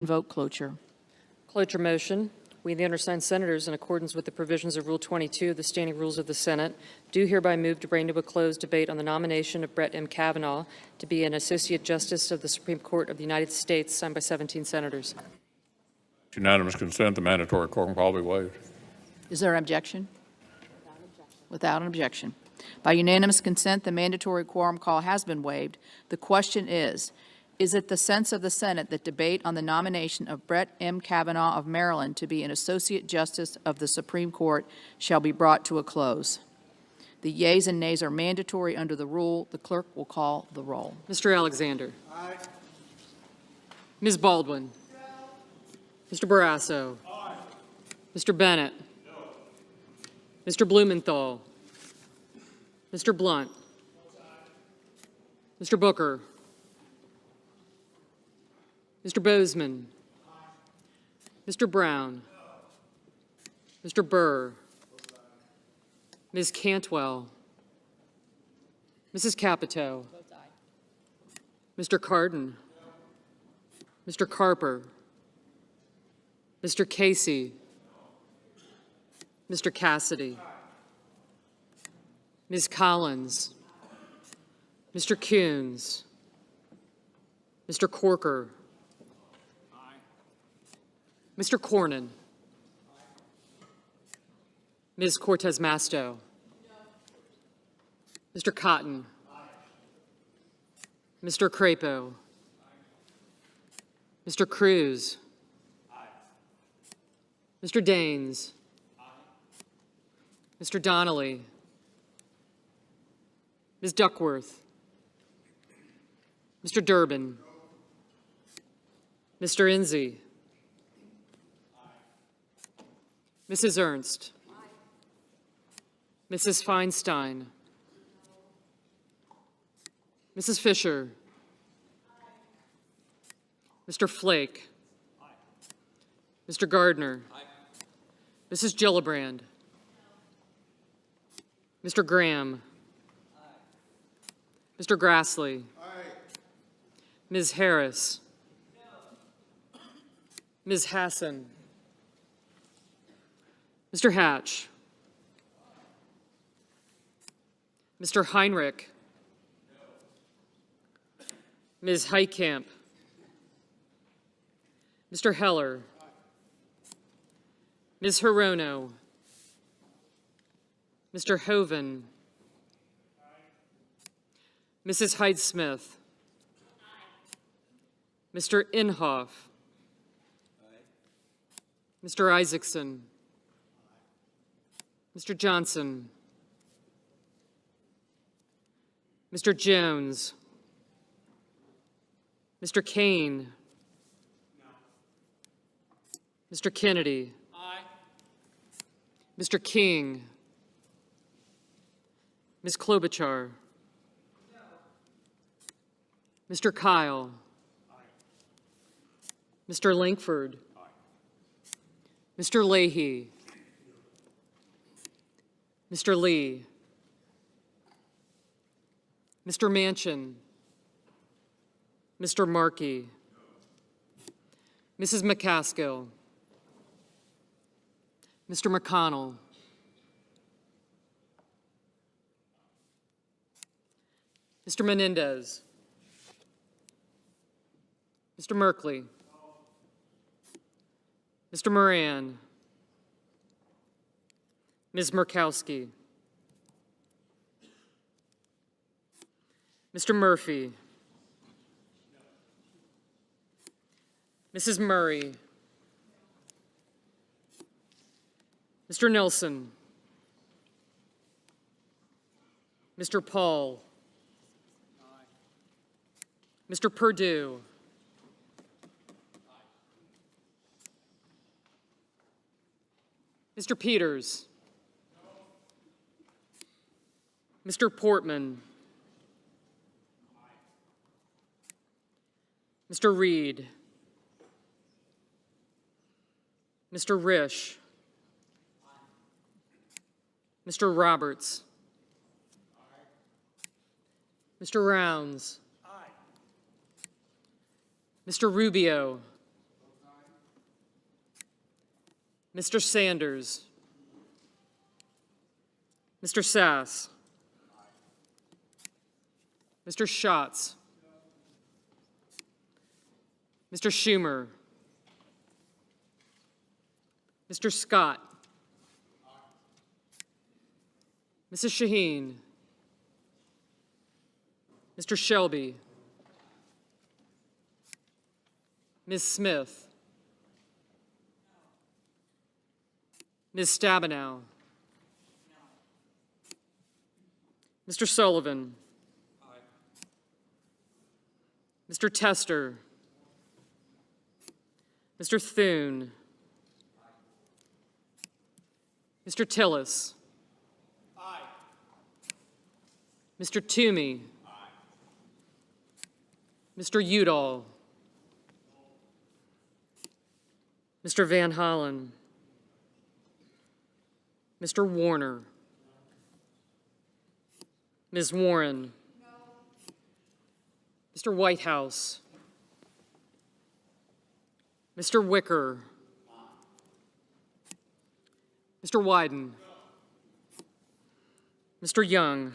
Vote cloture. Cloture motion. We, the undersigned senators, in accordance with the provisions of Rule 22 of the Standing Rules of the Senate, do hereby move to bring to a close debate on the nomination of Brett Kavanaugh to be an Associate Justice of the Supreme Court of the United States, signed by 17 senators. Unanimous consent, the mandatory quorum call be waived. Is there an objection? Without an objection. By unanimous consent, the mandatory quorum call has been waived. The question is it the sense of the Senate that debate on the nomination of Brett M. Kavanaugh of Maryland to be an Associate Justice of the Supreme Court shall be brought to a close? The yeas and nays are mandatory under the rule. The clerk will call the roll. Mr. Alexander. Aye. Ms. Baldwin. No. Mr. Barrasso. Aye. Mr. Bennett. No. Mr. Blumenthal. Mr. Blunt. Aye. Mr. Booker. Mr. Bozeman. Aye. Mr. Brown. No. Mr. Burr. Ms. Cantwell. Mrs. Capito. Mr. Cardin. No. Mr. Carper. Mr. Casey. No. Mr. Cassidy. Aye. Ms. Collins. Mr. Coons. Mr. Corker. Mr. Cornyn. Ms. Cortez Masto. Mr. Cotton. Mr. Crapo. Mr. Cruz. Mr. Daines. Mr. Donnelly. Ms. Duckworth. Mr. Durbin. Mr. Enzi. Mrs. Ernst. Mrs. Feinstein. Mrs. Fisher. Mr. Flake. Mr. Gardner. Mrs. Gillibrand. Mr. Graham. Mr. Grassley. Ms. Harris. Ms. Hassan. Mr. Hatch. Mr. Heinrich. Ms. Heitkamp. Mr. Heller. Ms. Hirono. Mr. Hoven. Mrs. Hyde-Smith. Mr. Inhofe. Mr. Isaacson. Mr. Johnson. Mr. Jones. Mr. Kane. Mr. Kennedy. Aye. Mr. King. Ms. Klobuchar. No. Mr. Kyle. Aye. Mr. Lankford. Aye. Mr. Leahy. Mr. Lee. Mr. Manchin. Mr. Markey. Mrs. McCaskill. Mr. McConnell. Mr. Menendez. Mr. Merkley. Mr. Moran. Ms. Murkowski. Mr. Murphy. Mrs. Murray. Mr. Nelson. Mr. Paul. Mr. Perdue. Mr. Peters. Mr. Portman. Mr. Reed. Mr. Risch. Mr. Roberts. Mr. Rounds. Mr. Rubio. Mr. Sanders. Mr. Sass. Mr. Schatz. Mr. Schumer. Mr. Scott. Mrs. Shaheen. Mr. Shelby. Ms. Smith. Ms. Stabenow. Mr. Sullivan. Mr. Tester. Mr. Thune. Mr. Tillis. Mr. Toomey. Mr. Udall. Mr. Van Hollen. Mr. Warner. Ms. Warren. Mr. Whitehouse. Mr. Wicker. Mr. Wyden. Mr. Young.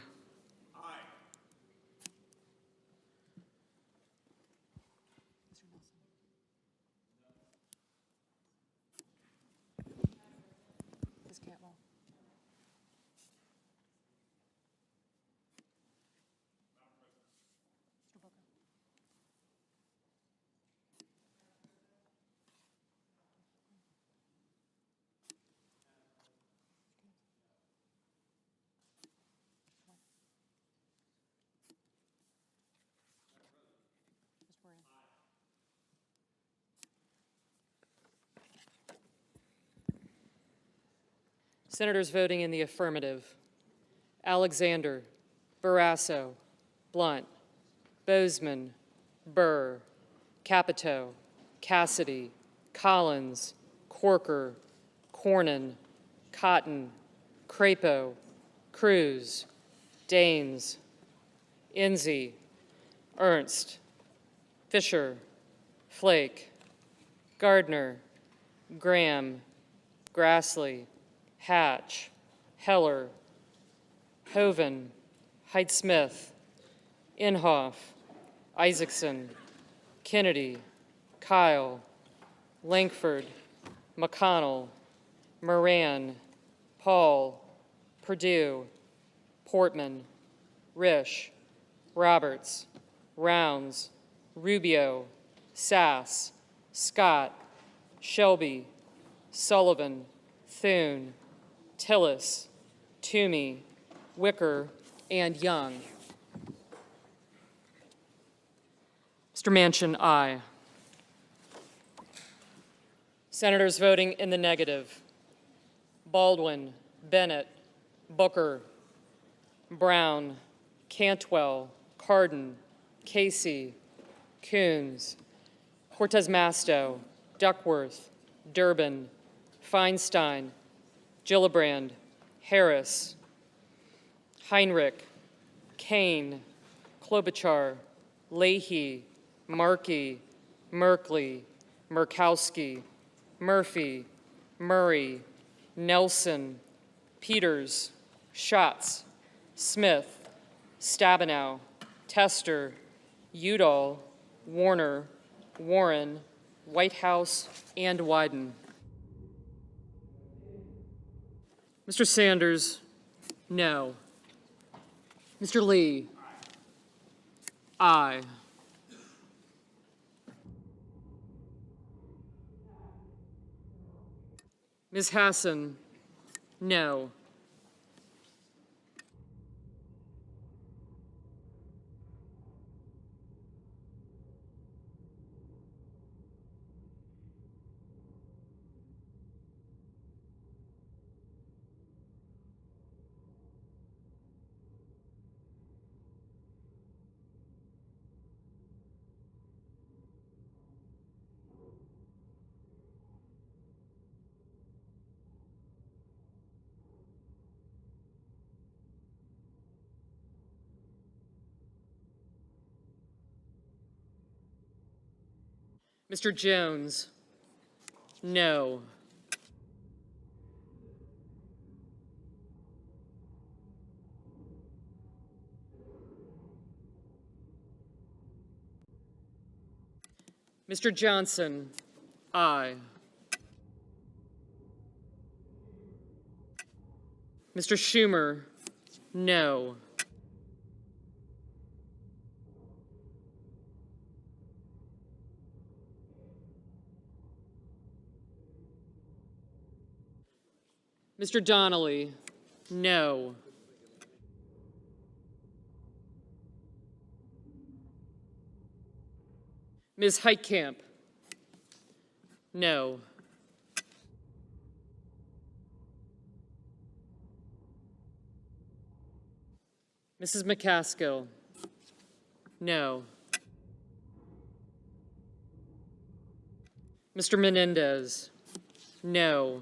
Senators voting in the affirmative: Alexander, Barrasso, Blunt, Bozeman, Burr, Capito, Cassidy, Collins, Corker, Cornyn, Cotton, Crapo, Cruz, Daines, Enzi, Ernst, Fisher, Flake, Gardner, Graham, Grassley, Hatch, Heller, Hoven, Hyde-Smith, Inhofe, Isaacson, Kennedy, Kyle, Lankford, McConnell, Moran, Paul, Perdue, Portman, Risch, Roberts, Rounds, Rubio, Sass, Scott, Shelby, Sullivan, Thune, Tillis, Toomey, Wicker, and Young. Mr. Manchin, aye. Senators voting in the negative: Baldwin, Bennett, Booker, Brown, Cantwell, Cardin, Casey, Coons, Cortez Masto, Duckworth, Durbin, Feinstein, Gillibrand, Harris, Heinrich, Kane, Klobuchar, Leahy, Markey, Merkley, Murkowski, Murphy, Murray, Nelson, Peters, Schatz, Smith, Stabenow, Tester, Udall, Warner, Warren, Whitehouse, and Wyden. Mr. Sanders, no. Mr. Lee, aye. Ms. Hassan, no. Mr. Jones, no. Mr. Johnson, aye. Mr. Schumer, no. Mr. Donnelly, no. Ms. Heitkamp, no. Mrs. McCaskill, no. Mr. Menendez, no.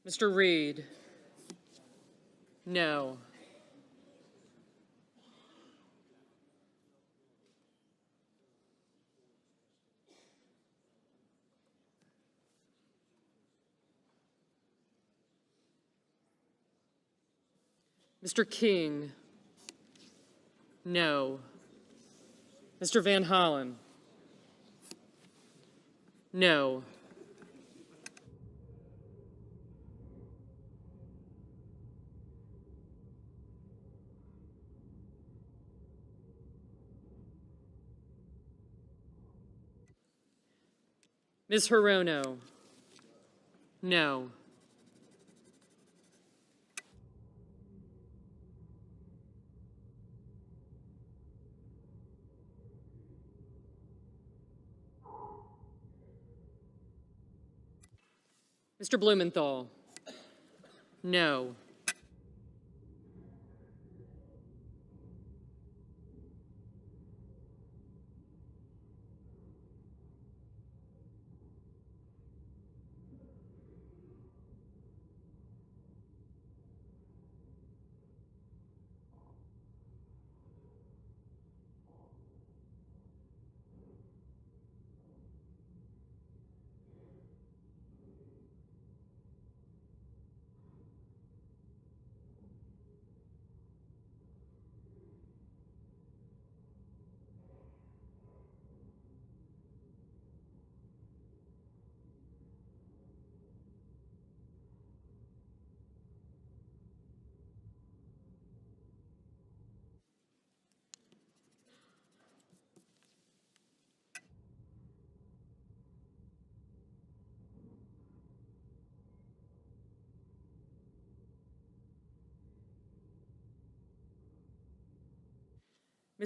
Mr. Reed, no. Mr. King, no. Mr. Van Hollen, no. Ms. Hirono, no. Mr. Blumenthal, no.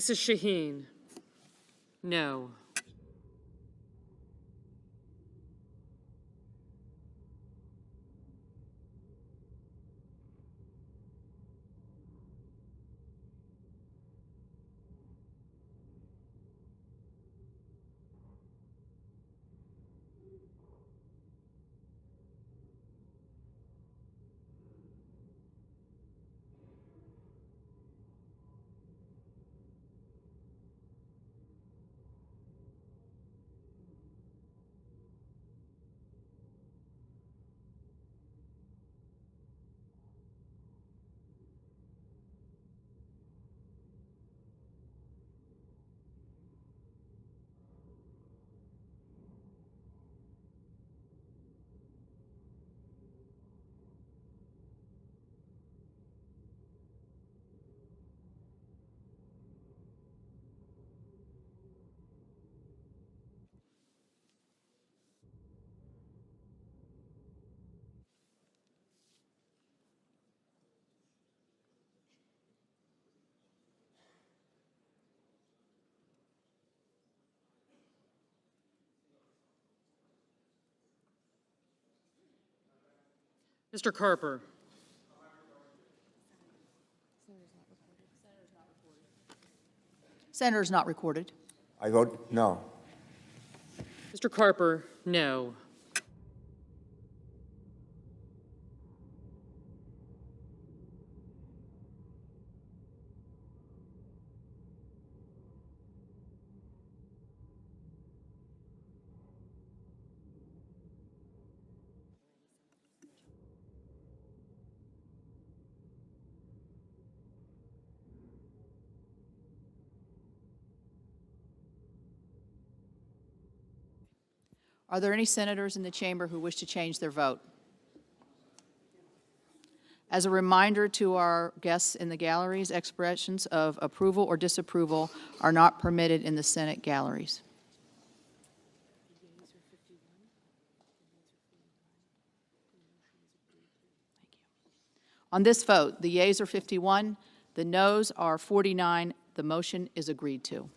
Mrs. Shaheen, no. Mr. Carper. Senator is not recorded. I vote no. Mr. Carper, no. Are there any senators in the chamber who wish to change their vote? As a reminder to our guests in the galleries, expressions of approval or disapproval are not permitted in the Senate galleries. On this vote, the yeas are 51, the noes are 49. The motion is agreed to.